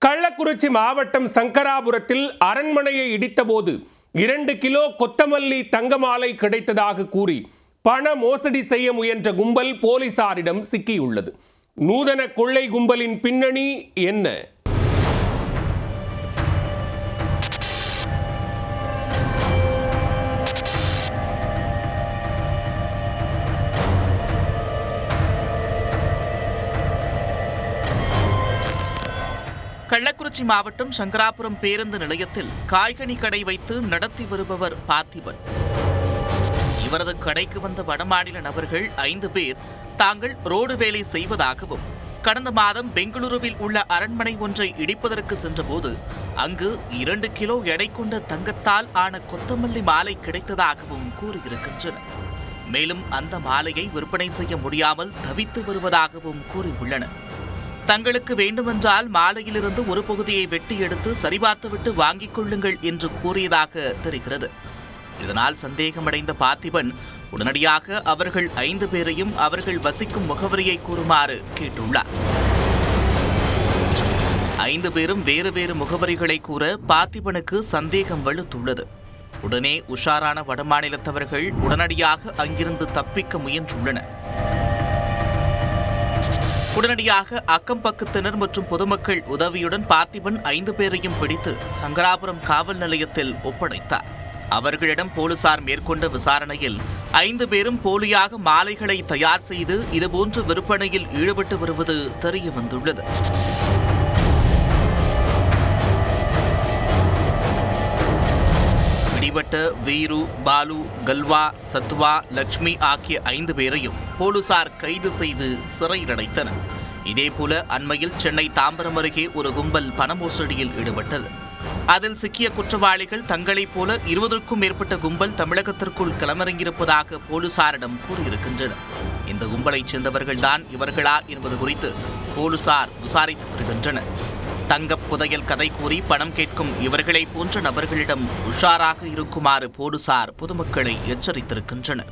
கள்ளக்குறிச்சி மாவட்டம் சங்கராபுரத்தில் அரண்மனையை இடித்தபோது 2 கிலோ கொத்தமல்லி தங்க மாலை கிடைத்ததாக கூறி பண மோசடி செய்ய முயன்ற கும்பல் போலீசாரிடம் சிக்கியுள்ளது. நூதன கொள்ளை கும்பலின் பின்னணி என்ன? கள்ளக்குறிச்சி மாவட்டம் சங்கராபுரம் பேருந்து நிலையத்தில் காய்கனி கடை வைத்து நடத்தி வருபவர் பார்த்திபன். இவரது கடைக்கு வந்த வடமாநில நபர்கள் 5 பேர் தாங்கள் ரோடு வேலை செய்வதாகவும், கடந்த மாதம் பெங்களூருவில் உள்ள அரண்மனை ஒன்றை இடிப்பதற்கு சென்றபோது அங்கு 2 கிலோ எடை கொண்ட தங்கத்தால் ஆன கொத்தமல்லி மாலை கிடைத்ததாகவும் கூறியிருக்கின்றனர். மேலும் அந்த மாலையை விற்பனை செய்ய முடியாமல் தவித்து வருவதாகவும் கூறியுள்ளனர். தங்களுக்கு வேண்டுமென்றால் மாலையிலிருந்து ஒரு பகுதியை வெட்டி எடுத்து சரிபார்த்துவிட்டு வாங்கிக் கொள்ளுங்கள் என்று கூறியதாக தெரிகிறது. இதனால் சந்தேகமடைந்த பார்த்திபன் உடனடியாக அவர்கள் 5 பேரையும் அவர்கள் வசிக்கும் முகவரியை கூறுமாறு கேட்டுள்ளார். 5 பேரும் வேறு வேறு முகவரிகளை கூற பார்த்திபனுக்கு சந்தேகம் வலுத்துள்ளது. உடனே உஷாரான வடமாநிலத்தவர்கள் உடனடியாக அங்கிருந்து தப்பிக்க முயன்றுள்ளனர். உடனடியாக அக்கம் பக்கத்தினர் மற்றும் பொதுமக்கள் உதவியுடன் பார்த்திபன் 5 பேரையும் பிடித்து சங்கராபுரம் காவல் நிலையத்தில் ஒப்படைத்தார். அவர்களிடம் போலீசார் மேற்கொண்ட விசாரணையில் 5 பேரும் போலியாக மாலைகளை தயார் செய்து இதுபோன்று விற்பனையில் ஈடுபட்டு வருவது தெரிய வந்துள்ளது. பிடிபட்ட வீரு, பாலு, கல்வா, சத்வா, லட்சுமி ஆகிய 5 பேரையும் போலீசார் கைது செய்து சிறையில் அடைத்தனர். இதேபோல அண்மையில் சென்னை தாம்பரம் அருகே ஒரு கும்பல் பண மோசடியில் ஈடுபட்டது. அதில் சிக்கிய குற்றவாளிகள் தங்களைப் போல 20க்கும் மேற்பட்ட கும்பல் தமிழகத்திற்குள் களமிறங்கியிருப்பதாக போலீசாரிடம் கூறியிருக்கின்றனர். இந்த கும்பலைச் சேர்ந்தவர்கள்தான் இவர்களா என்பது குறித்து போலீசார் விசாரித்து வருகின்றனர். தங்கப் புதையல் கதை கூறி பணம் கேட்கும் இவர்களை போன்ற நபர்களிடம் உஷாராக இருக்குமாறு போலீசார் பொதுமக்களை எச்சரித்திருக்கின்றனர்.